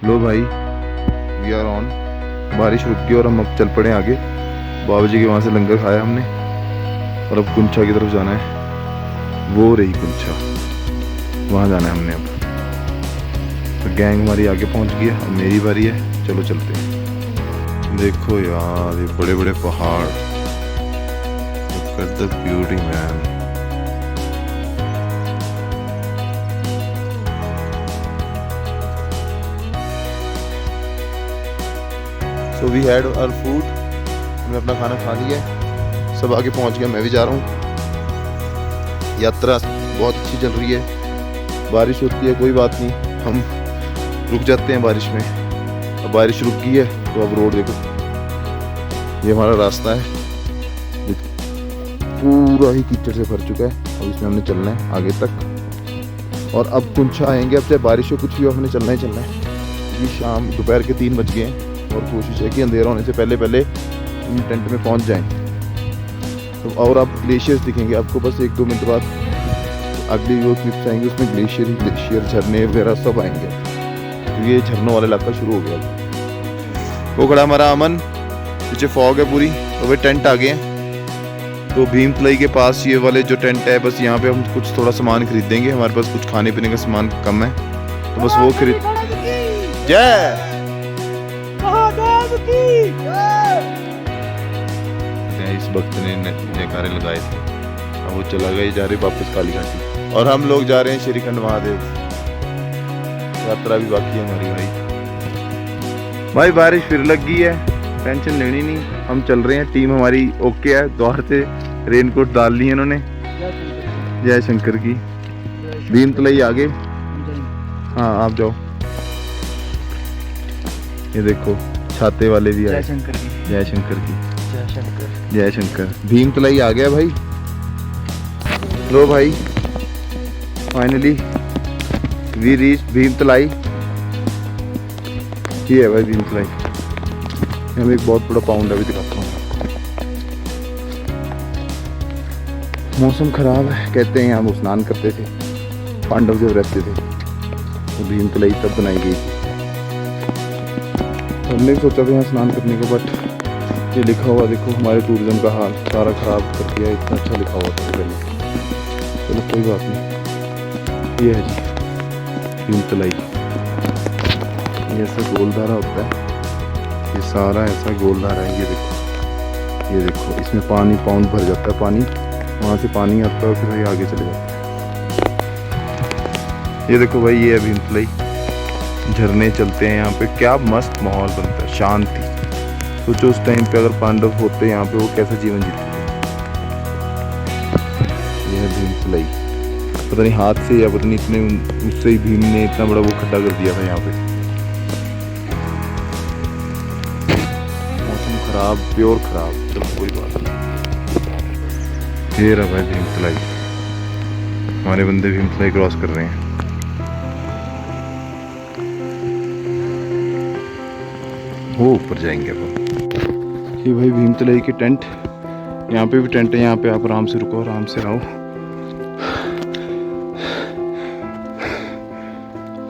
लो भाई, we are on. बारिश रुक गई और हम अब चल पड़े आगे। बाबा जी के वहाँ से लंगर खाया हमने और अब कुंछा की तरफ जाना है। वो रही कुंछा, वहाँ जाना है हमने अब। तो गैंग हमारी आगे पहुँच गई है, अब मेरी बारी है। चलो चलते हैं। देखो यार ये बड़े बड़े पहाड़, Look at the beauty, man. So we had our food, हमने अपना खाना खा लिया है, सब आगे पहुंच गया। मैं भी जा रहा हूँ। यात्रा बहुत अच्छी चल रही है। बारिश होती है कोई बात नहीं, हम रुक जाते हैं बारिश में। अब बारिश रुक गई है तो अब रोड देखो, ये हमारा रास्ता है, पूरा ही कीचड़ से भर चुका है। अब इसमें हमने चलना है आगे तक और अब कुंछा आएंगे। अब चाहे बारिश हो कुछ भी हो, हमने चलना ही चलना है क्योंकि शाम दोपहर के 3 बज गए हैं और कोशिश है कि अंधेरा होने से पहले पहले हम टेंट में पहुंच जाएं। तो और आप ग्लेशियर्स दिखेंगे आपको बस 1-2 मिनट बाद। अगली जो क्लिप्स आएंगे उसमें ग्लेशियर झरने वगैरह सब आएंगे क्योंकि ये झरनों वाला इलाका शुरू हो गया। वो खड़ा हमारा अमन, पीछे फॉग है पूरी। तो वे टेंट आ गए हैं। तो भीमतलाई के पास ये वाले जो टेंट है, बस यहाँ पे हम कुछ थोड़ा सामान खरीदेंगे। हमारे पास कुछ खाने पीने का सामान कम है तो बस वो खरीद। जय इस वक्त ने नकारे लगाए थे, अब वो चला गया, जा रहे वापस काली घाटी और हम लोग जा रहे हैं श्रीखंड महादेव। यात्रा भी बाकी है हमारी भाई। बारिश फिर लग गई है, टेंशन लेनी नहीं, हम चल रहे हैं। टीम हमारी ओके है, द्वार से रेनकोट डाल ली है इन्होंने। जय शंकर की। भीमतलाई आगे। हाँ आप जाओ। ये देखो छाते वाले भी आए। जय शंकर की। जय शंकर की। जय शंकर। जय शंकर। भीमतलाई आ गया भाई। लो भाई, फाइनली वी रीच भीमतलाई। ये है भाई भीमतलाई। हमें एक बहुत बड़ा पाउंड अभी दिखाता हूँ। मौसम खराब है, कहते हैं यहाँ वो स्नान करते थे पांडव जब रहते थे, तो भीमतलाई तब बनाई गई थी। हमने भी सोचा था यहाँ स्नान करने को, बट ये लिखा हुआ देखो, हमारे टूरिज्म का हाल सारा खराब कर दिया। इतना अच्छा लिखा हुआ था पहले। चलो कोई बात नहीं। ये है जी भीमतलाई। ये ऐसा गोलधारा होता है, ये सारा ऐसा गोलधारा है। ये देखो इसमें पानी पाउंड भर जाता है। पानी वहाँ से पानी आता है फिर ये आगे चले जाता है। ये देखो भाई, ये है भीमतलाई। झरने चलते हैं यहाँ पे, क्या मस्त माहौल बनता है, शांति। सोचो उस टाइम पे अगर पांडव होते यहाँ पे, वो कैसा जीवन जीते। ये है भीमतलाई। पता नहीं हाथ से या पता नहीं इतने उससे ही भीम ने इतना बड़ा वो खड्डा कर दिया था यहाँ पे। खराब, प्योर खराब। चलो कोई बात नहीं। ये रहा भाई भीमतलाई। हमारे बंदे भीमतलाई क्रॉस कर रहे हैं। वो ऊपर जाएंगे अब। ये भाई भीमतलाई के टेंट, यहाँ पे भी टेंट है। यहाँ पे आप आराम से रुको, आराम से रहो।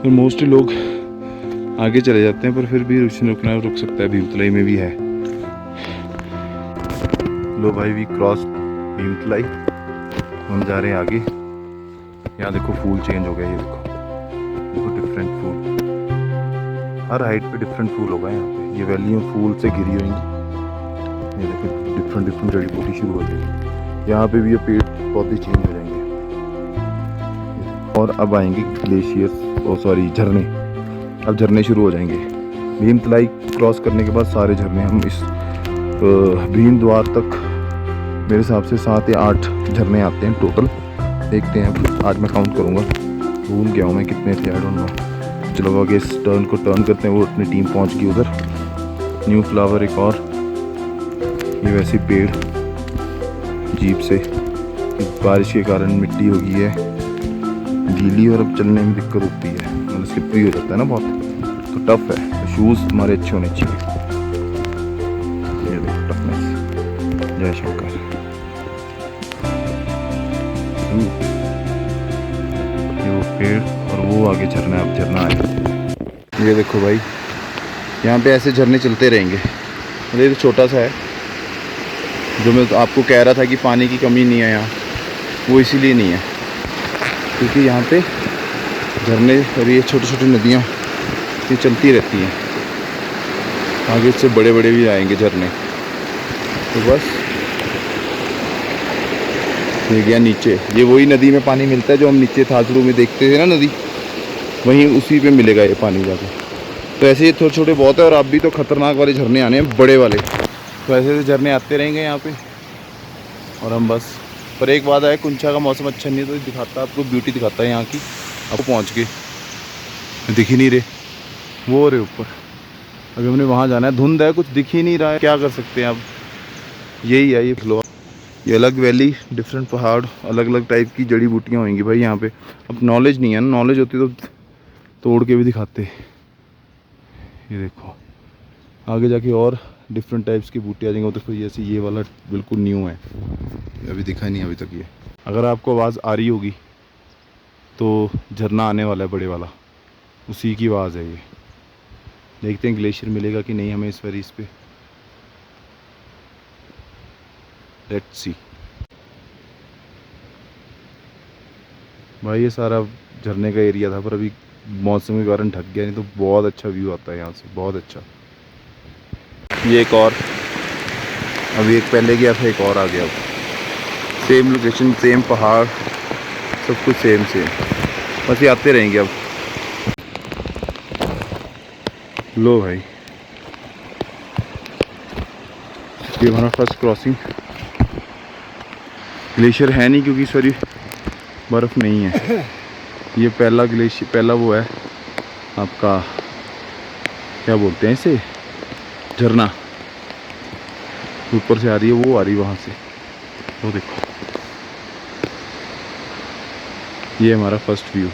फिर मोस्टली लोग आगे चले जाते हैं, पर फिर भी रुकना रुक सकता है। भीमतलाई में भी है। लो भाई, वी क्रॉस भीमतलाई। हम जा रहे हैं आगे। यहाँ देखो फूल चेंज हो गया। ये देखो डिफरेंट फूल, हर हाइट पे डिफरेंट फूल होगा यहाँ पे। ये वैलियाँ फूल से घिरी होंगी। ये देखो डिफरेंट जड़ी बूटी शुरू हो जाएगी। यहाँ पे भी ये पेड़ पौधे चेंज हो जाएंगे। और अब आएंगे ग्लेशियर्स, ओ सॉरी झरने। अब झरने शुरू हो जाएंगे। भीमतलाई क्रॉस करने के बाद सारे झरने, हम इस भीम द्वार तक मेरे हिसाब से 7 या 8 झरने आते हैं टोटल। देखते हैं, आज मैं काउंट करूँगा, भूल गया हूँ मैं कितने थे, आई डोंट नो। चलो आगे इस टर्न को टर्न करते हैं। वो अपनी टीम पहुँच गई उधर। न्यू फ्लावर एक और। ये वैसे पेड़ जीप से, बारिश के कारण मिट्टी हो गई है गीली और अब चलने में दिक्कत होती है, मतलब स्लिपरी हो जाता है ना बहुत, तो टफ है। तो शूज़ हमारे अच्छे होने चाहिए। ये देखो टफनेस। जय शंकर। ये वो पेड़ और वो आगे झरना, अब झरना है। ये देखो भाई, यहाँ पे ऐसे झरने चलते रहेंगे। मतलब ये छोटा सा है, जो मैं आपको कह रहा था कि पानी की कमी नहीं है यहाँ, वो इसीलिए नहीं है क्योंकि यहाँ पे झरने और ये छोटी छोटी नदियाँ ये चलती रहती हैं। आगे इससे बड़े बड़े भी आएंगे झरने। तो बस ये गया नीचे, ये वही नदी में पानी मिलता है जो हम नीचे थाथड़ू में देखते थे ना नदी, वहीं उसी पे मिलेगा ये पानी जाके। तो ऐसे ये छोटे छोटे बहुत है, और अब भी तो खतरनाक वाले झरने आने हैं, बड़े वाले। तो ऐसे ऐसे झरने आते रहेंगे यहाँ पे, और हम बस। पर एक बात है, कुंचा का मौसम अच्छा नहीं है तो दिखाता है आपको, ब्यूटी दिखाता है यहाँ की। आपको पहुँच के दिख ही नहीं रहे, वो रहे ऊपर। अभी हमने वहाँ जाना है, धुंध है, कुछ दिख ही नहीं रहा है, क्या कर सकते हैं अब। यही है ये फ्लो, ये अलग वैली, डिफरेंट पहाड़, अलग अलग टाइप की जड़ी बूटियाँ होंगी भाई यहाँ पे। अब नॉलेज नहीं है ना, नॉलेज होती तो तोड़ के भी दिखाते। ये देखो आगे जाके और डिफरेंट टाइप्स की बूटी आ जाएंगे। तो फिर जैसे ये वाला बिल्कुल न्यू है, अभी दिखा नहीं अभी तक ये। अगर आपको आवाज़ आ रही होगी तो झरना आने वाला है बड़े वाला, उसी की आवाज़ है ये। देखते हैं ग्लेशियर मिलेगा कि नहीं हमें इस बार इस पे, लेट्स सी। भाई ये सारा झरने का एरिया था, पर अभी मौसम के कारण ढक गया, नहीं तो बहुत अच्छा व्यू आता है यहाँ से, बहुत अच्छा। ये एक और, अभी एक पहले गया था, एक और आ गया। सेम लोकेशन, सेम पहाड़, सब कुछ सेम सेम, बस ये आते रहेंगे अब। लो भाई, ये हमारा फर्स्ट क्रॉसिंग। ग्लेशियर है नहीं क्योंकि सॉरी बर्फ़ नहीं है। ये पहला ग्लेशियर, पहला वो है आपका, क्या बोलते हैं इसे, झरना। ऊपर से आ रही है, वो आ रही है वहाँ से, वो देखो। ये हमारा फर्स्ट व्यू।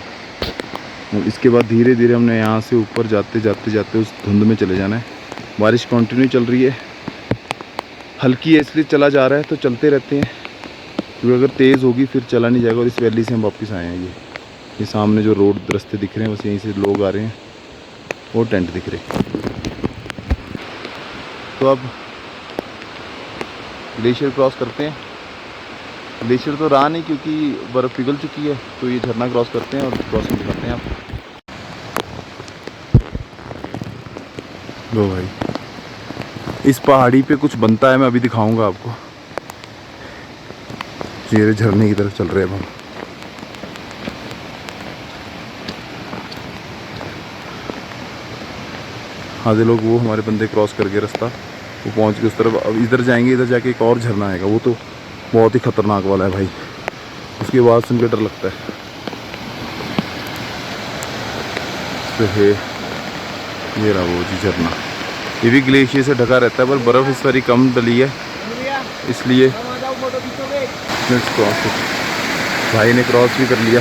इसके बाद धीरे धीरे हमने यहाँ से ऊपर जाते जाते जाते उस धुंध में चले जाना है। बारिश कंटिन्यू चल रही है, हल्की है इसलिए चला जा रहा है, तो चलते रहते हैं, क्योंकि अगर तेज़ होगी फिर चला नहीं जाएगा। और इस वैली से हम वापस आए हैं। ये सामने जो रोड रास्ते दिख रहे हैं, बस यहीं से लोग आ रहे हैं, वो टेंट दिख रहे। तो अब ग्लेशियर क्रॉस करते हैं। ग्लेशियर तो रहा नहीं क्योंकि बर्फ़ पिघल चुकी है, तो ये झरना क्रॉस करते हैं और क्रॉसिंग दिखाते हैं आप। लो भाई, इस पहाड़ी पे कुछ बनता है, मैं अभी दिखाऊंगा आपको। ये झरने की तरफ चल रहे हैं अब हम। आधे लोग वो हमारे बंदे क्रॉस करके रास्ता वो पहुंच के उस तरफ, अब इधर जाएंगे, इधर जाके एक और झरना आएगा, वो तो बहुत ही खतरनाक वाला है भाई, उसकी आवाज़ सुन के डर लगता है। तो है ये रहा वो जी झरना, ये भी ग्लेशियर से ढका रहता है, पर बर्फ़ इस बारी कम डली है इसलिए। Let's cross it. भाई ने क्रॉस भी कर लिया,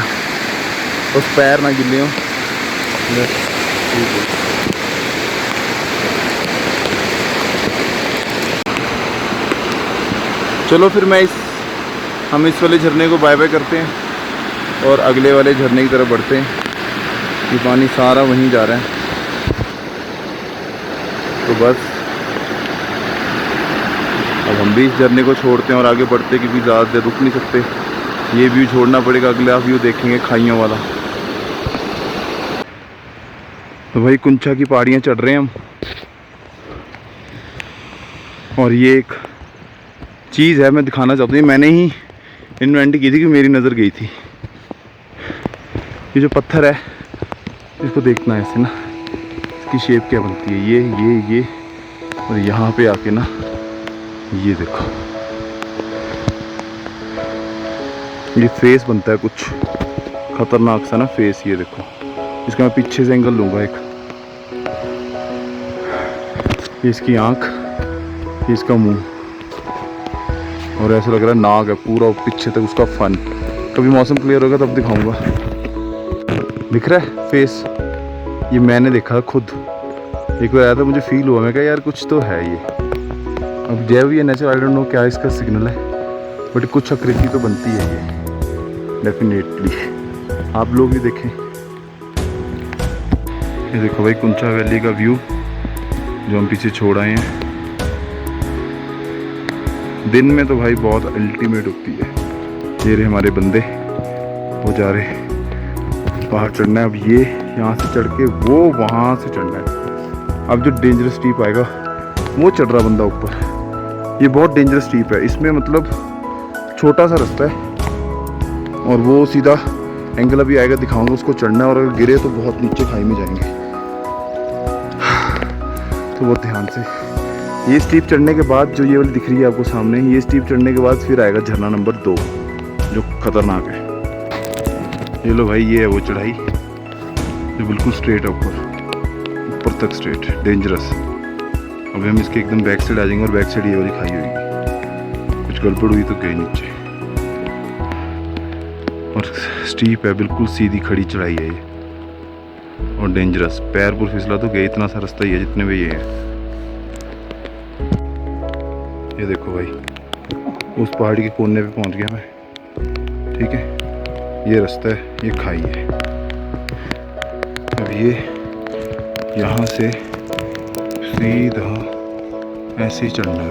बस पैर ना गिले हों। चलो फिर हम इस वाले झरने को बाय बाय करते हैं और अगले वाले झरने की तरफ बढ़ते हैं। ये पानी सारा वहीं जा रहा है, तो बस अब हम भी इस झरने को छोड़ते हैं और आगे बढ़ते हैं, क्योंकि ज़्यादा देर रुक नहीं सकते। ये व्यू छोड़ना पड़ेगा, अगला व्यू देखेंगे खाइयों वाला। तो भाई कुंचा की पहाड़ियाँ चढ़ रहे हैं हम, और ये एक चीज़ है मैं दिखाना चाहता हूँ, मैंने ही इन्वेंट की थी कि मेरी नज़र गई थी। ये जो पत्थर है इसको देखना है ऐसे ना, इसकी शेप क्या बनती है, ये और यहाँ पे आके ना ये देखो, ये फेस बनता है कुछ खतरनाक सा ना फेस। ये देखो, इसका मैं पीछे से एंगल लूँगा एक, ये इसकी आँख, ये इसका मुंह, और ऐसा लग रहा है नाग है पूरा पीछे तक उसका फन। कभी मौसम क्लियर होगा तब दिखाऊंगा। दिख रहा है फेस, ये मैंने देखा खुद, एक बार आया था मुझे फील हुआ, मैं कहा यार कुछ तो है ये। अब जैव या नेचर, आई डोंट नो क्या इसका सिग्नल है, बट कुछ आकृति तो बनती है ये डेफिनेटली। आप लोग भी देखें, ये देखो भाई कुंचा वैली का व्यू जो हम पीछे छोड़ आए हैं। दिन में तो भाई बहुत अल्टीमेट होती है। ये रहे हमारे बंदे, वो जा रहे पहाड़ चढ़ना है। अब ये यहाँ से चढ़ के वो वहाँ से चढ़ना है। अब जो डेंजरस स्टीप आएगा वो चढ़ रहा बंदा ऊपर। ये बहुत डेंजरस स्टीप है, इसमें मतलब छोटा सा रास्ता है और वो सीधा एंगल अभी आएगा, दिखाऊंगा उसको चढ़ना है। और अगर गिरे तो बहुत नीचे खाई में जाएंगे, तो बहुत ध्यान से। ये स्टीप चढ़ने के बाद जो ये वाली दिख रही है आपको सामने, ये स्टीप चढ़ने के बाद फिर आएगा झरना नंबर 2 जो खतरनाक है। ये लो भाई, ये है वो चढ़ाई जो बिल्कुल स्ट्रेट है, ऊपर तक स्ट्रेट, डेंजरस। अभी हम इसके एकदम बैक साइड आ जाएंगे और बैक साइड ये वाली खाई होगी, कुछ गड़बड़ हुई तो गई नीचे। और स्टीप है, बिल्कुल सीधी खड़ी चढ़ाई है ये और डेंजरस। पैर पर फिसला तो गए, इतना सा रास्ता ही है जितने भी ये है। ये देखो भाई, उस पहाड़ी के कोने पे पहुंच गया मैं, ठीक है। ये रास्ता है, ये खाई है। अब ये यहाँ से सीधा ऐसे ही चढ़ना है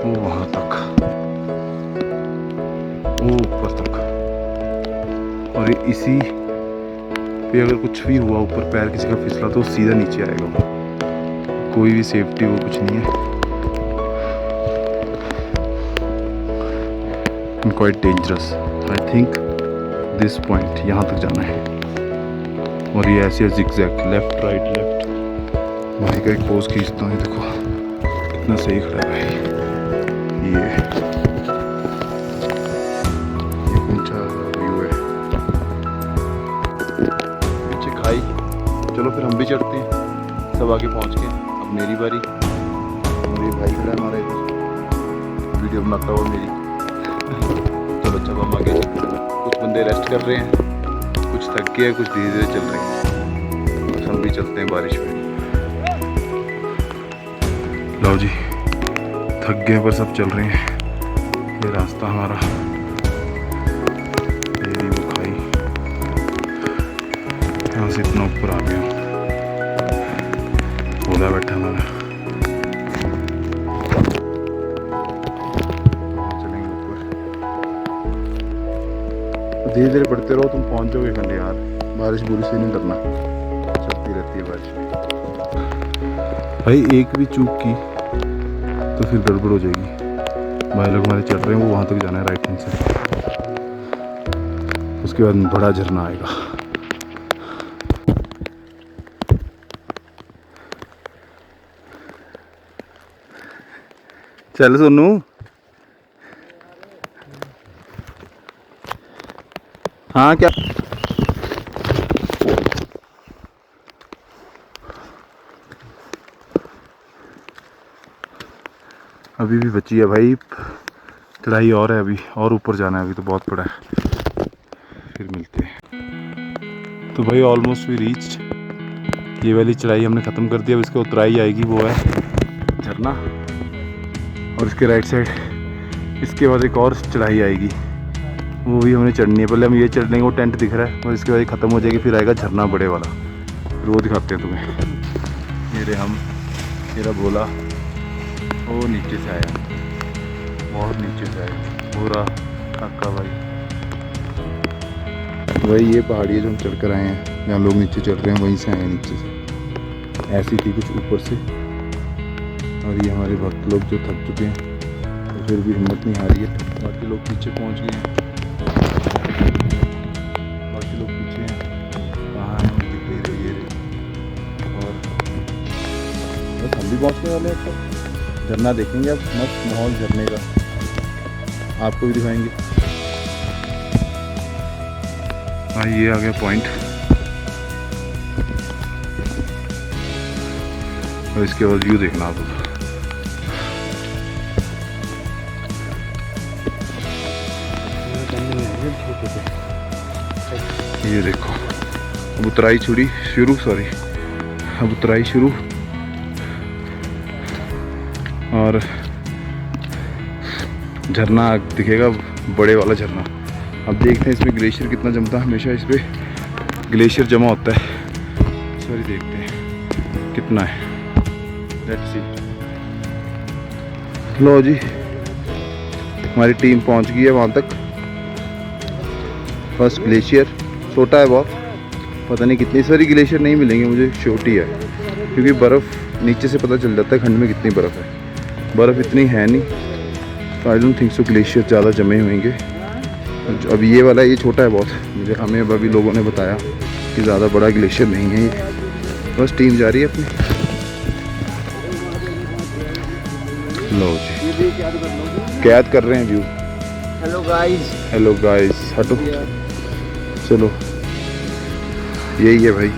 वो वहाँ तक, वो ऊपर तक। और ये इसी पे अगर कुछ भी हुआ, ऊपर पैर किसी का फिसला तो सीधा नीचे आएगा। कोई भी सेफ्टी वो कुछ नहीं है। Quite dangerous. I think this point यहाँ तक जाना है। और ये ऐसे जिगजैग, लेफ्ट राइट लेफ्ट। भाई का एक पोज खींचता हूँ, देखो कितना सही खड़ा है भाई। ये ऊंचा व्यू है, पीछे खाई। चलो फिर हम भी चढ़ते हैं, सब आगे पहुँच गए। अब मेरी बारी, और ये भाई खड़ा है हमारा इधर, वीडियो बनाता हुआ मेरी। चलो जब हम आगे, कुछ बंदे रेस्ट कर रहे हैं, कुछ थक गए, कुछ धीरे धीरे चल रहे हैं। बस हम भी चलते हैं बारिश में। लो जी, थक गए पर सब चल रहे हैं। ये रास्ता हमारा, ये वो खाई, यहाँ से इतना ऊपर आ गया। ओला बैठा हमारा, धीरे धीरे बढ़ते रहो, तुम पहुंच जाओगे खंडे यार। बारिश बुरी से नहीं डरना, चलती रहती है बारिश। भाई एक भी चूक की तो फिर गड़बड़ हो जाएगी। भाई लोग हमारे चढ़ रहे हैं, वो वहाँ तक जाना है राइट हैंड से। उसके बाद बड़ा झरना आएगा। चल सोनू, हाँ क्या अभी भी बची है भाई चढ़ाई, और है अभी, और ऊपर जाना है अभी तो बहुत बड़ा है। फिर मिलते हैं। तो भाई ऑलमोस्ट वी रीच्ड। ये वाली चढ़ाई हमने ख़त्म कर दी। अब इसके उतराई आएगी, वो है झरना। और इसके राइट साइड इसके बाद एक और चढ़ाई आएगी, वो भी हमने चढ़नी है। पहले हम ये चढ़ लेंगे, वो टेंट दिख रहा है, और इसके बाद ये ख़त्म हो जाएगी, फिर आएगा झरना बड़े वाला, फिर वो दिखाते हैं तुम्हें। ये रे हम, मेरा बोला वो नीचे से आया, बहुत नीचे से आया पूरा काका भाई। वही ये पहाड़ी है जो हम चढ़ कर आए हैं, जहाँ लोग नीचे चढ़ रहे हैं वहीं से आए हैं नीचे से। ऐसी थी कुछ ऊपर से। और ये हमारे भक्त लोग जो थक चुके हैं तो फिर भी हिम्मत नहीं हारी है। बाकी लोग पीछे पहुँच गए हैं, बाकी लोग पीछे हैं, कहाँ हैं दिख नहीं रही है। और बस हम भी पहुँचने वाले हैं। अब झरना देखेंगे, अब मस्त माहौल झरने का आपको भी दिखाएंगे। हाँ ये आ गया पॉइंट, और इसके बाद व्यू देखना आप। ये देखो, अब उतराई शुरू अब उतराई शुरू। और झरना दिखेगा, बड़े वाला झरना। अब देखते हैं इसमें ग्लेशियर कितना जमता है। हमेशा इस पर ग्लेशियर जमा होता है। बार ही देखते हैं कितना है। Let's see. लो जी, हमारी टीम पहुंच गई है वहाँ तक। फर्स्ट ग्लेशियर छोटा है बहुत, पता नहीं कितनी सारी ग्लेशियर नहीं मिलेंगे मुझे, छोटी है क्योंकि बर्फ़ नीचे से पता चल जाता है खंड में कितनी बर्फ़ है। बर्फ़ इतनी है नहीं, तो I don't think so glacier ज़्यादा जमे होंगे। अब ये वाला ये छोटा है बहुत, मुझे हमें अभी लोगों ने बताया कि ज़्यादा बड़ा ग्लेशियर नहीं है ये। बस टीम जा रही है अपनी। लो जी, कैद कर रहे हैं व्यू। हेलो गाइस, हटो चलो। यही है भाई,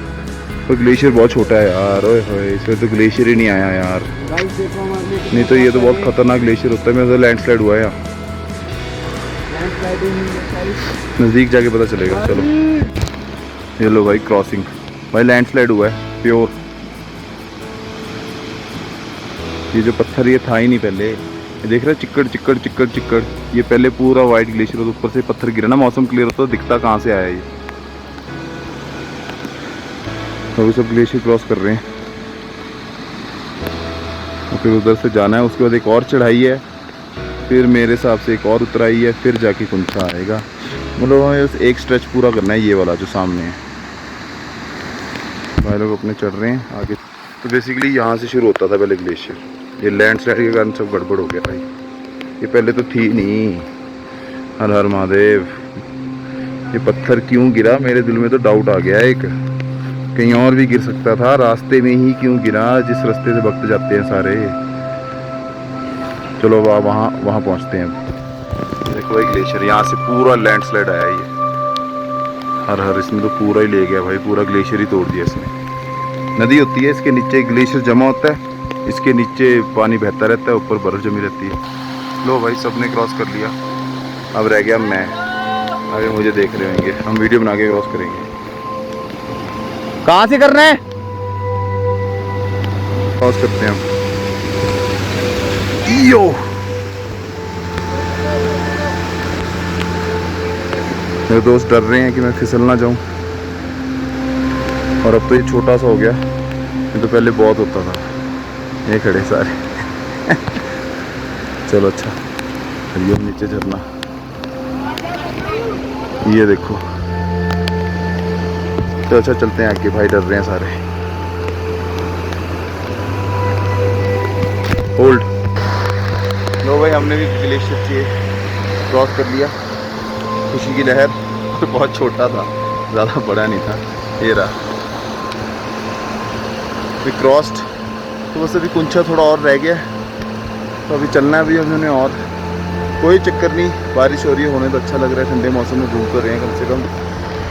तो ग्लेशियर बहुत छोटा है यार। ओए होए, इसमें तो ग्लेशियर ही नहीं आया यार। नहीं तो ये तो बहुत खतरनाक ग्लेशियर होता है। मेरा तो लैंडस्लाइड हुआ है यहाँ, नज़दीक जाके पता चलेगा। चलो ये लो भाई, क्रॉसिंग भाई, लैंडस्लाइड हुआ है प्योर। ये जो पत्थर ये था ही नहीं पहले, ये देख रहे चिक्कड़ चिक्कड़ चिक्कड़ चिक्कड़। ये पहले पूरा वाइट ग्लेशियर होता, ऊपर से पत्थर गिरा ना, मौसम क्लियर होता तो दिखता कहाँ से आया ये। तो सब ग्लेशियर क्रॉस कर रहे हैं और फिर उधर से जाना है। उसके बाद एक और चढ़ाई है, फिर मेरे हिसाब से एक और उतराई है, फिर जाके कुंछा आएगा। मतलब हमें एक स्ट्रेच पूरा करना है, ये वाला जो सामने है। भाई लोग अपने चढ़ रहे हैं आगे। तो बेसिकली यहाँ से शुरू होता था पहले ग्लेशियर, ये लैंडस्लाइड के कारण सब गड़बड़ हो गया भाई। ये पहले तो थी नहीं। हर हर महादेव। ये पत्थर क्यों गिरा, मेरे दिल में तो डाउट आ गया एक, कहीं और भी गिर सकता था, रास्ते में ही क्यों गिरा जिस रास्ते से भक्त जाते हैं सारे। चलो वहाँ पहुँचते हैं। देखो भाई ग्लेशियर, यहाँ से पूरा लैंडस्लाइड आया ये। हर हर, इसमें तो पूरा ही ले गया भाई, पूरा ग्लेशियर ही तोड़ दिया इसने। नदी होती है, इसके नीचे ग्लेशियर जमा होता है, इसके नीचे पानी बहता रहता है, ऊपर बर्फ़ जमी रहती है। लो भाई, सबने क्रॉस कर लिया, अब रह गया मैं। अरे मुझे देख रहे होंगे, हम वीडियो बना के क्रॉस करेंगे। कहाँ से करना है? क्रॉस करते हैं हम। यो मेरे दोस्त डर रहे हैं कि मैं फिसल ना जाऊं, और अब तो ये छोटा सा हो गया, ये तो पहले बहुत होता था। ये खड़े सारे चलो अच्छा, ये नीचे झरना, ये देखो। तो अच्छा चलते हैं आगे, भाई डर रहे हैं सारे। होल्ड। लो भाई, हमने भी ग्लेशियर से क्रॉस कर लिया, खुशी की लहर। बहुत छोटा था, ज़्यादा बड़ा नहीं था। ये रहा, वी क्रॉस्ड। तो बस अभी कुंछा थोड़ा और रह गया, तो अभी चलना है। अभी हमने और कोई चक्कर नहीं, बारिश हो रही है, होने तो अच्छा लग रहा है, ठंडे मौसम में घूम तो रहे हैं कम से कम।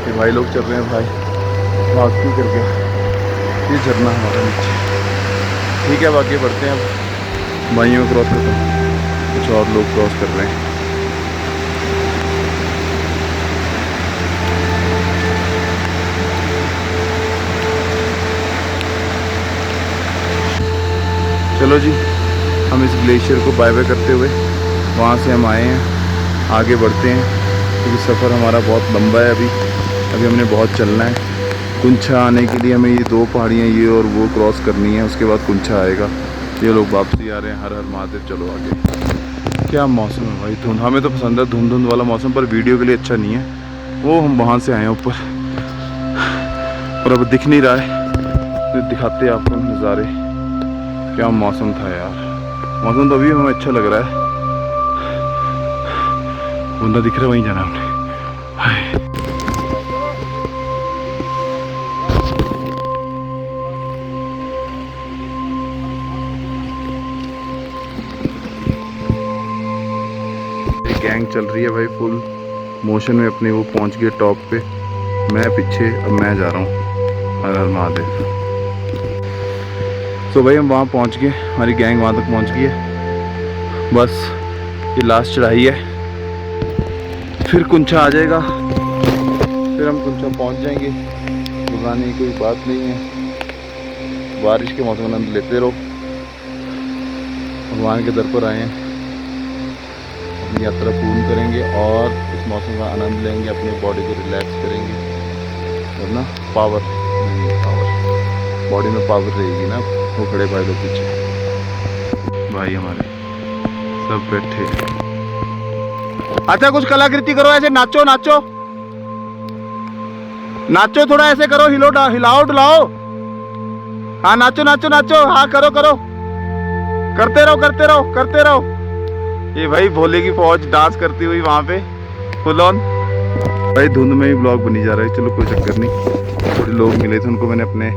ये भाई लोग चल रहे हैं, भाई भागती कर गया। ये झरना हमारा नीचे, ठीक है। अब आगे बढ़ते हैं, अब भाइयों क्रॉस करते हैं, कुछ और लोग क्रॉस कर रहे हैं। चलो जी, हम इस ग्लेशियर को बाय बाय करते हुए वहाँ से हम आए हैं, आगे बढ़ते हैं, क्योंकि सफ़र हमारा बहुत लंबा है। अभी हमने बहुत चलना है। कुंछा आने के लिए हमें ये दो पहाड़ियाँ ये और वो क्रॉस करनी है, उसके बाद कुंछा आएगा। ये लोग वापसी आ रहे हैं, हर हर महादेव। चलो आगे। क्या मौसम है भाई, धुंध। हमें तो पसंद है धुंध धुंध वाला मौसम, पर वीडियो के लिए अच्छा नहीं है। वो हम वहाँ से आए हैं ऊपर, और अब दिख नहीं रहा है, तो दिखाते हैं आपको नज़ारे। क्या मौसम था यार, मौसम तो अभी हमें अच्छा लग रहा है। बंदा दिख रहा है, वहीं जाना हमने। गैंग चल रही है भाई फुल मोशन में अपने, वो पहुंच गए टॉप पे, मैं पीछे, अब मैं जा रहा हूँ। हर हर महादेव। तो भाई हम वहाँ पहुँच गए, हमारी गैंग वहाँ तक पहुँच गई है। बस ये लास्ट चढ़ाई है, फिर कुंछा आ जाएगा, फिर हम कुंछा पहुँच जाएंगे। घबराने की कोई बात नहीं है, बारिश के मौसम में आनंद लेते रहो। भगवान के दर पर आए हैं, अपनी यात्रा पूर्ण करेंगे और इस मौसम का आनंद लेंगे, अपनी बॉडी को रिलैक्स करेंगे, वरना पावर। बॉडी में पावर रहेगी ना। वो खड़े भाई लोग पीछे, भाई हमारे सब बैठे। अच्छा कुछ कलाकृति करो, ऐसे नाचो नाचो नाचो, थोड़ा ऐसे करो, हिलाओ डुलाओ। हाँ नाचो नाचो नाचो, हाँ करो करो, करते रहो करते रहो करते रहो। ये भाई भोले की फौज डांस करती हुई वहाँ पे फुल ऑन। भाई धुंध में ही ब्लॉग बनी जा रहा है, चलो कोई चक्कर नहीं। थोड़े लोग मिले थे, उनको मैंने अपने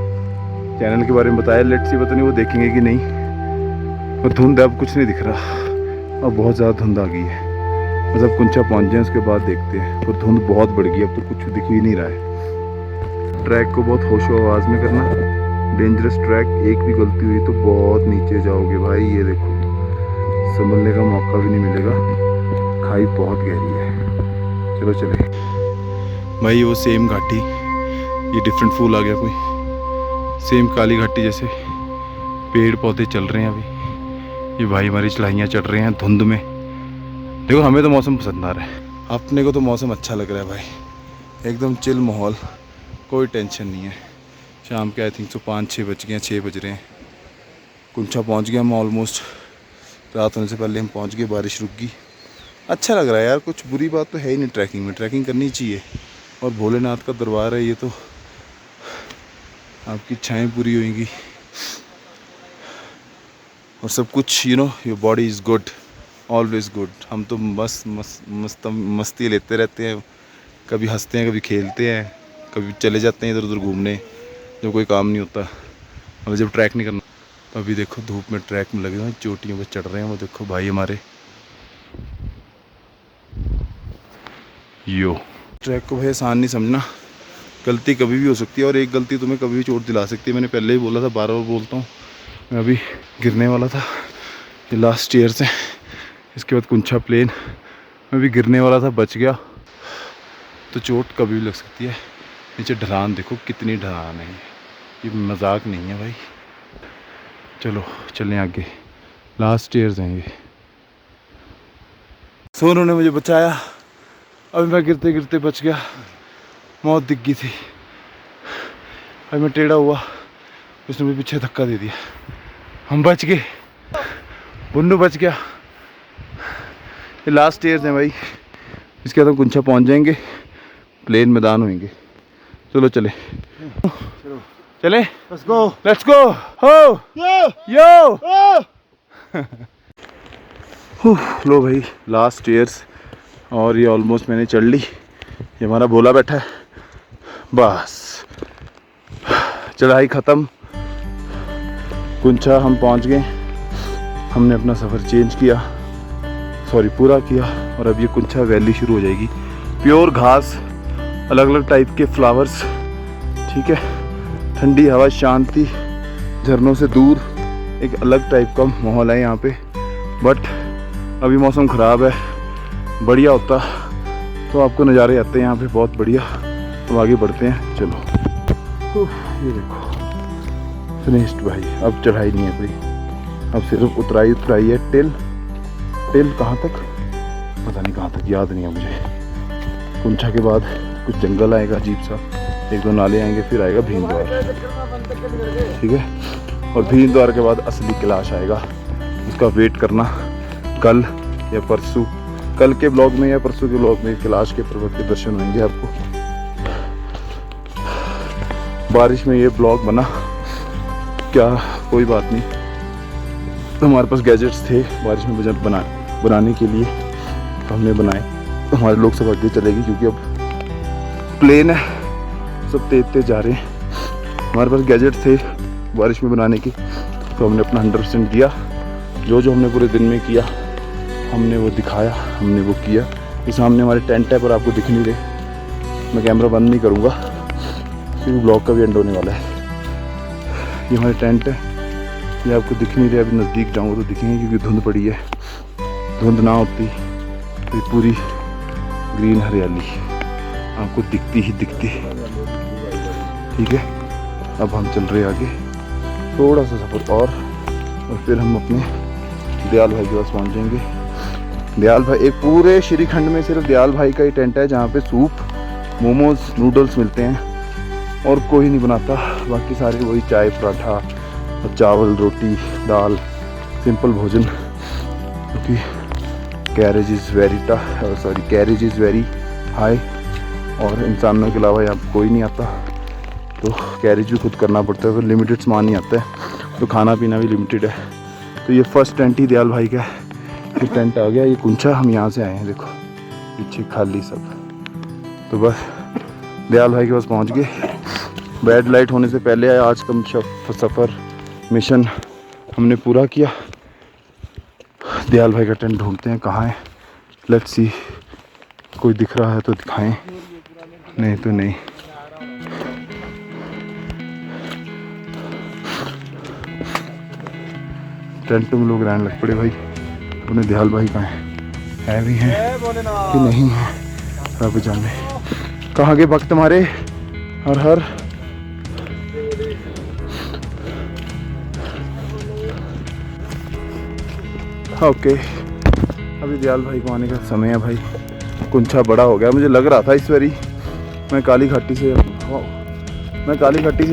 चैनल के बारे में बताया। लेट्स सी, पता नहीं वो देखेंगे कि नहीं। और धुंध अब कुछ नहीं दिख रहा, अब बहुत ज़्यादा धुंध आ गई है। बस अब कुंचा पहुँच जाए उसके बाद देखते हैं। और धुंध बहुत बढ़ गई, अब तो कुछ दिख ही नहीं रहा है। ट्रैक को बहुत होशो आवाज़ में करना, डेंजरस ट्रैक। एक भी गलती हुई तो बहुत नीचे जाओगे भाई। ये देखो, संभलने का मौका भी नहीं मिलेगा, खाई बहुत गहरी है। चलो चले भाई। वो सेम घाटी, ये डिफरेंट फूल आ गया कोई, सेम काली घाटी जैसे पेड़ पौधे चल रहे हैं अभी। ये भाई हमारी चढ़ाइयाँ चढ़ रहे हैं धुंध में। देखो हमें तो मौसम पसंद आ रहा है, अपने को तो मौसम अच्छा लग रहा है भाई, एकदम चिल माहौल, कोई टेंशन नहीं है। शाम के आई थिंक तो 5-6 बज गए हैं, 6 बज रहे हैं। कुंचा पहुंच गया हम ऑलमोस्ट, रात होने से पहले हम पहुंच गए, बारिश रुक गई। अच्छा लग रहा है यार, कुछ बुरी बात तो है ही नहीं ट्रैकिंग में, ट्रैकिंग करनी चाहिए। और भोलेनाथ का दरबार है ये, तो आपकी इच्छाएँ पूरी होंगी और सब कुछ, you know, your body is good, always good. हम तो बस मस्ती लेते रहते हैं, कभी हंसते हैं, कभी खेलते हैं, कभी चले जाते हैं इधर उधर घूमने जब कोई काम नहीं होता, और जब ट्रैक नहीं करना। तो अभी देखो धूप में ट्रैक में लगे हुए हैं, चोटियों पर चढ़ रहे हैं। वो देखो भाई हमारे, यो ट्रैक को भाई आसान नहीं समझना, गलती कभी भी हो सकती है और एक गलती तुम्हें कभी भी चोट दिला सकती है। मैंने पहले ही बोला था, बार बार बोलता हूँ। मैं अभी गिरने वाला था, ये लास्ट ईयर से, इसके बाद कुंचा प्लेन, मैं भी गिरने वाला था, बच गया। तो चोट कभी भी लग सकती है। नीचे ढलान देखो कितनी ढलान है, ये मजाक नहीं है भाई। चलो चलें आगे, लास्ट ईयर्स हैं ये। सोनू ने मुझे बचाया, अभी मैं गिरते गिरते बच गया, मौत दिख गई थी। अभी मैं टेढ़ा हुआ, उसने मुझे पीछे धक्का दे दिया, हम बच गए, बुन्नू बच गया। ये लास्ट ईयर्स हैं भाई, इसके बाद हम कुंचा पहुंच जाएंगे, प्लेन मैदान होंगे। चलो चले चले, लेट्स गो हो यो। लो भाई लास्ट ईयर्स, और ये ऑलमोस्ट मैंने चढ़ ली। ये हमारा भोला बैठा है, बस चढ़ाई ख़त्म, कुंचा हम पहुंच गए। हमने अपना सफ़र चेंज किया, सॉरी पूरा किया, और अब ये कुंचा वैली शुरू हो जाएगी। प्योर घास, अलग अलग टाइप के फ्लावर्स, ठीक है, ठंडी हवा, शांति, झरनों से दूर, एक अलग टाइप का माहौल है यहाँ पे। बट अभी मौसम ख़राब है, बढ़िया होता तो आपको नज़ारे आते हैं यहाँ पे बहुत बढ़िया। तो आगे बढ़ते हैं, चलो। ये देखो फिनिश्ड भाई, अब चढ़ाई नहीं है भाई, अब सिर्फ उतराई है। टिल कहाँ तक पता नहीं, कहाँ तक याद नहीं है मुझे। कुंचा के बाद कुछ जंगल आएगा अजीब सा, 1-2 नाले आएंगे, फिर आएगा भीम द्वार, ठीक है। और भीम द्वार के बाद असली कैलाश आएगा, उसका वेट करना। कल या परसों, कल के ब्लॉग में या परसों के ब्लॉग में कैलाश के पर्वत के दर्शन होंगे आपको। बारिश में ये ब्लॉग बना, क्या कोई बात नहीं, हमारे पास गैजेट्स थे बारिश में बजट बनाने के लिए, तो हमने बनाए। तो हमारे लोग सब आगे चलेगी, क्योंकि अब प्लेन है, सब तेज जा रहे हैं। हमारे पास गैजेट थे बारिश में बनाने की, तो हमने अपना 100% दिया। जो हमने पूरे दिन में किया, हमने वो दिखाया, हमने वो किया। ये सामने हमारे टेंट है, पर आपको दिख नहीं रहे, मैं कैमरा बंद नहीं करूँगा क्योंकि ब्लॉग का भी एंड होने वाला है। ये हमारे टेंट है, ये आपको दिख नहीं रहे, अभी नज़दीक जाऊँगा तो दिखेंगे, क्योंकि धुंध पड़ी है। धुंध ना होती तो पूरी ग्रीन हरियाली आपको दिखती ही दिखती, ठीक है। अब हम चल रहे आगे, थोड़ा सा सफ़र और फिर हम अपने दयाल भाई के पास पहुँच जाएंगे। दयाल भाई, एक पूरे श्रीखंड में सिर्फ दयाल भाई का ही टेंट है जहाँ पे सूप, मोमोज, नूडल्स मिलते हैं। और कोई नहीं बनाता, बाकी सारे वही चाय पराठा और चावल रोटी दाल, सिंपल भोजन। क्योंकि कैरेज इज़ वेरी हाई और इंसानों के अलावा यहाँ कोई नहीं आता, तो कैरेज भी खुद करना पड़ता है। फिर लिमिटेड सामान ही आता है, तो खाना पीना भी लिमिटेड है। तो ये फर्स्ट टेंट ही दयाल भाई का है। ये टेंट आ गया, ये कुंचा हम यहाँ से आए हैं, देखो पीछे खाली सब। तो बस दयाल भाई के पास पहुँच गए। बैड लाइट होने से पहले आज का सफ़र मिशन हमने पूरा किया। दयाल भाई का टेंट ढूंढते हैं कहाँ है, लेट्स सी। कोई दिख रहा है तो दिखाएं, नहीं तो नहीं। टेंट में लोग रहने लग पड़े भाई। अपने दयाल भाई कहाँ है भी हैं कि नहीं है, रब जाने। कहाँ के भक्त हमारे, हर हर। ओके, अभी दयाल भाई को आने का समय है भाई। कुंछा बड़ा हो गया, मुझे लग रहा था इस बारी। मैं काली घाटी से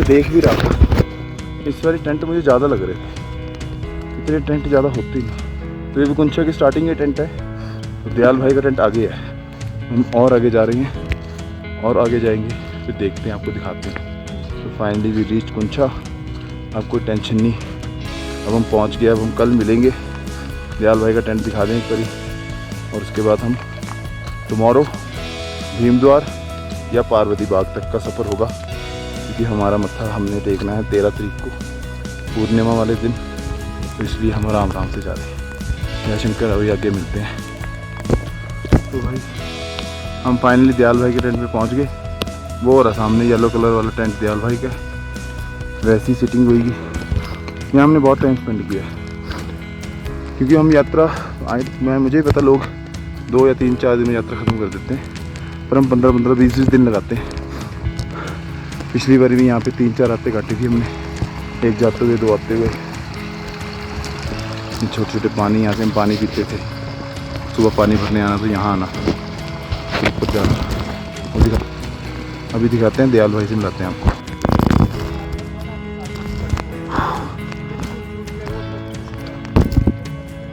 देख भी रहा था, इस बारी टेंट मुझे ज़्यादा लग रहे थे। इतने टेंट ज़्यादा होते ही नहीं। तो ये भी कुंछा की स्टार्टिंग ये टेंट है, तो दयाल भाई का टेंट आगे है। हम और आगे जा रहे हैं और आगे जाएंगे, फिर देखते हैं, आपको दिखाते हैं। तो फाइनली वी रीच कुंछा। अब कोई टेंशन नहीं, अब हम पहुंच गए। अब हम कल मिलेंगे, दयाल भाई का टेंट दिखा दें एक बारी, और उसके बाद हम टुमारो भीमद्वार या पार्वती बाग तक का सफ़र होगा। क्योंकि हमारा मत्था हमने देखना है 13 तारीख को, पूर्णिमा वाले दिन, तो इसलिए हम आराम से जा रहे हैं। जय शंकर, अभी आगे मिलते हैं। तो भाई हम फाइनली दयाल भाई के टेंट पे पहुंच गए। वो रहा सामने येलो कलर वाला टेंट दयाल भाई का, वैसी सीटिंग हुई। यहाँ हमने बहुत टाइम स्पेंड किया, क्योंकि हम यात्रा मुझे पता लोग 2 या 3-4 दिन में यात्रा ख़त्म कर देते हैं, पर हम 15-15, 20-20 दिन लगाते हैं। पिछली बार भी यहाँ पे 3-4 रातें काटी थी हमने, एक जाते हुए 2 आते हुए। छोटे छोटे पानी, यहाँ से हम पानी पीते थे। सुबह पानी भरने आना तो यहाँ आना, ऊपर जाना। अभी दिखाते हैं, दयाल भाई से मिलाते हैं आपको।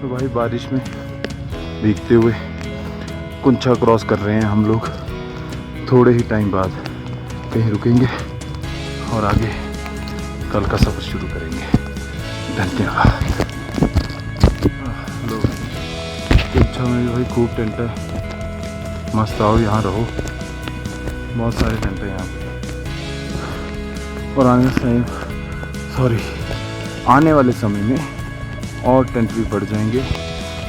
तो भाई बारिश में भीगते हुए कुंछा क्रॉस कर रहे हैं हम लोग। थोड़े ही टाइम बाद कहीं रुकेंगे और आगे कल का सफ़र शुरू करेंगे। धन्यवाद। कुंछा में भी भाई खूब टेंट है, मस्त आओ यहाँ रहो। बहुत सारे टेंट हैं यहाँ पे, और आने वाले समय में और टेंट भी बढ़ जाएंगे।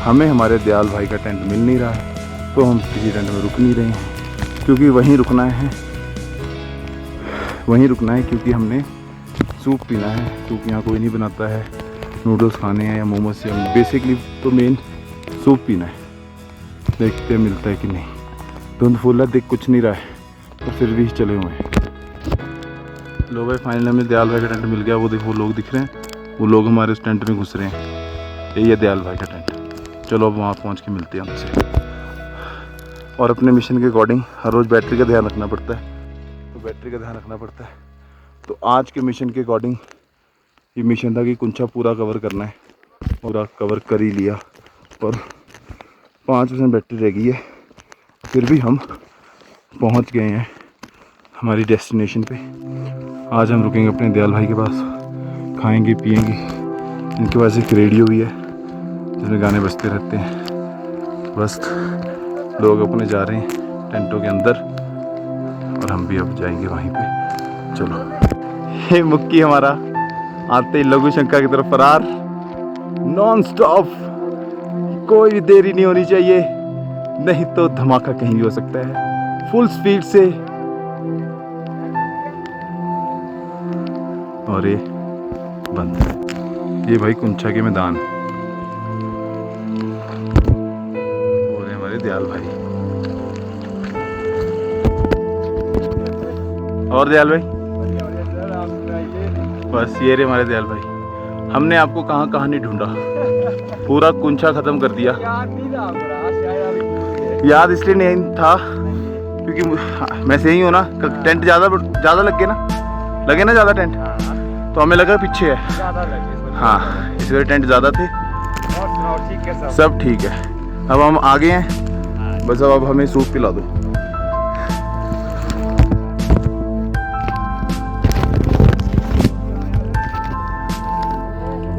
हमें हमारे दयाल भाई का टेंट मिल नहीं रहा है, तो हम किसी टेंट में रुक नहीं रहे हैं, क्योंकि वहीं रुकना है। क्योंकि हमने सूप पीना है। सूप यहाँ कोई नहीं बनाता है, नूडल्स खाने हैं या मोमोज, या बेसिकली तो मेन सूप पीना है। देखते मिलता है कि नहीं। धुंध फूला दिख कुछ नहीं रहा है, तो फिर भी चले हुए हैं। लो भाई फाइनली हमें दयाल भाई का टेंट मिल गया। वो देखो लोग दिख रहे हैं, वो लोग हमारे उस टेंट में घुस रहे हैं। यही है दयाल भाई का टेंट। चलो अब वहाँ पहुँच के मिलते हैं हमसे। और अपने मिशन के अकॉर्डिंग हर रोज़ बैटरी का ध्यान रखना पड़ता है। तो आज के मिशन के अकॉर्डिंग ये मिशन था कि कुंछा पूरा कवर करना है। पूरा कवर कर ही लिया, पर 5% बैटरी रह गई है। फिर भी हम पहुंच गए हैं हमारी डेस्टिनेशन पे। आज हम रुकेंगे अपने दयाल भाई के पास, खाएंगे पिएंगे। इनके पास एक रेडियो भी है जिसमें गाने बजते रहते हैं। बस लोग अपने जा रहे हैं टेंटों के अंदर, और हम भी अब जाएंगे वहीं पे। चलो, ये मुक्की हमारा आते ही लघु शंका की तरफ फरार, नॉन स्टॉप। कोई भी देरी नहीं होनी चाहिए, नहीं तो धमाका कहीं भी हो सकता है। फुल स्पीड से। और ये बंद। ये भाई कुंछा के मैदान, और हमारे दयाल भाई। और दयाल भाई, बस ये रहे हमारे दयाल भाई। हमने आपको कहाँ नहीं ढूंढा, पूरा कुंछा खत्म कर दिया। याद इसलिए नहीं था क्योंकि मैं से ही हूँ ना, टेंट ज़्यादा लग गया ना। लगे ना ज़्यादा टेंट? हाँ, तो हमें लगा पीछे है। ज़्यादा लगे। हाँ, इस वजह टेंट ज़्यादा थे। और सुनाओ, ठीक है सब? सब ठीक है। अब हम आगे हैं, बस अब हमें सूप पिला दो।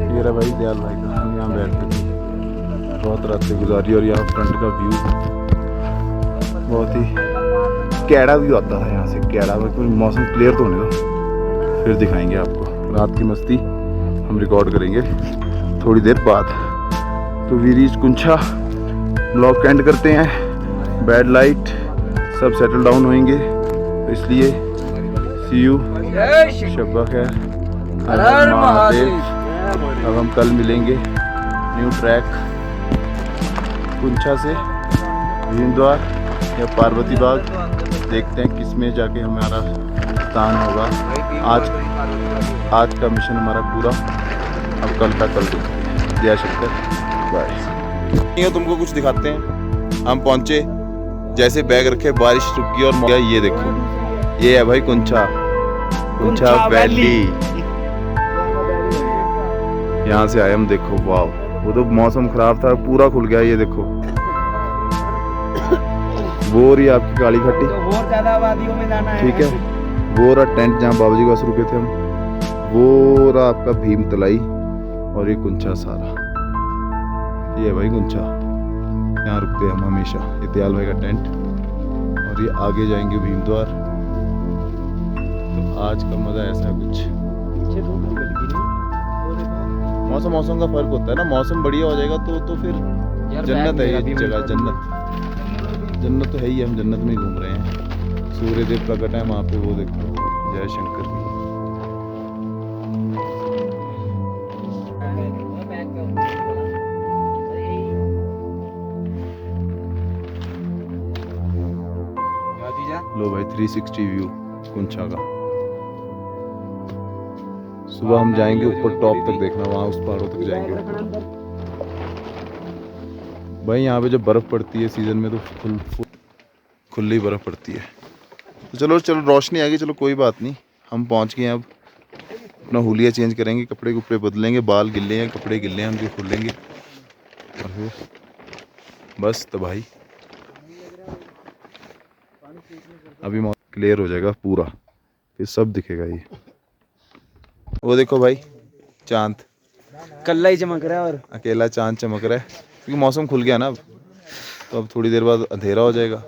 ये रहा भाई दयाल भाई का, हम यहाँ बैठते थे, बहुत रातें गुजारी। और यहाँ फ्रंट का व्यू बहुत ही कैड़ा व्यू आता है यहाँ से। कैड़ा में मौसम क्लियर तो होने दो, फिर दिखाएंगे आपको रात की मस्ती। हम रिकॉर्ड करेंगे थोड़ी देर बाद। तो वी रीच कुंछा, ब्लॉग के एंड करते हैं। बैड लाइट सब सेटल डाउन होंगे, तो इसलिए सी यू, शब्बा खैर, हर हर महादेव। अब हम कल मिलेंगे न्यू ट्रैक कुंछा से भीमद्वार या पार्वती बाग। देखते हैं किस में जाके हमारा स्थान होगा। आज का मिशन हमारा पूरा, अब कल का कल देखेंगे। जय शंकर, बाय। तुमको कुछ दिखाते हैं। हम पहुंचे, जैसे बैग रखे बारिश रुक गई और ये देखो, ये है भाई कुंछा, कुंछा वैली। यहाँ से आए हम, देखो वाह, वो तो मौसम खराब था, पूरा खुल गया। ये देखो वो रही आपकी काली खट्टी, तो और ज्यादा वादियों में जाना है। ठीक है। वो रहा टेंट जहाँ बाबा जी के पास रुके थे हम, वो रहा आपका भीम तलाई, और ये कुंछा सारा, ये है भाई कुंछा। यहाँ रुकते हैं हम हमेशा। ये दयाल भाई का टेंट, और ये आगे जाएंगे भीमद्वार। तो आज का मजा ऐसा कुछ। मौसम का फर्क होता है ना, मौसम बढ़िया हो जाएगा तो फिर जन्नत है ये जगह, जन्नत तो है ही। हम जन्नत में ही घूम रहे हैं। सूर्य देव प्रकट है वहाँ पे, वो देखो, जय शंकर की। लो भाई 360 व्यू कुंछा का। सुबह हम जाएंगे ऊपर टॉप तक, देखना वहाँ उस पहाड़ों तक जाएंगे भाई। यहाँ पे जब बर्फ़ पड़ती है सीज़न में तो खुली बर्फ़ पड़ती है। तो चलो रोशनी आ गई, चलो कोई बात नहीं, हम पहुँच गए हैं। अब अपना हुलिया चेंज करेंगे, कपड़े बदलेंगे, बाल गिले हैं, कपड़े गिले हैं, हम जो खुलेंगे, और फिर बस तो भाई अभी क्लियर हो जाएगा पूरा, फिर सब दिखेगा। ये वो देखो भाई, चांद कल्ला ही चमक रहा है, और अकेला चांद चमक रहा है, क्योंकि मौसम खुल गया ना अब। तो अब थोड़ी देर बाद अंधेरा हो जाएगा।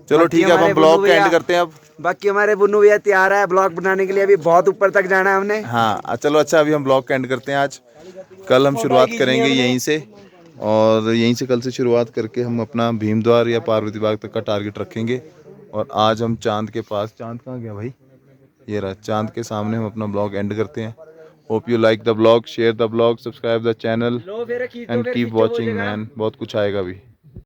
चलो ठीक है, अब हम ब्लॉग का एंड करते हैं। अब बाकी हमारे बुन्नू भैया तैयार है ब्लॉग बनाने के लिए, अभी बहुत ऊपर तक जाना है हमने। हाँ चलो, अच्छा अभी हम ब्लॉग का एंड करते हैं आज। कल हम शुरुआत करेंगे यहीं से, और यहीं से कल से शुरुआत करके हम अपना भीमद्वार या पार्वती बाग तक का टारगेट रखेंगे। और आज हम चांद के पास, चांद कहाँ गया भाई, ये रहा, चांद के सामने हम अपना ब्लॉग एंड करते हैं। Hope you like the blog, share the blog, subscribe the channel and keep watching man. बहुत कुछ आएगा अभी।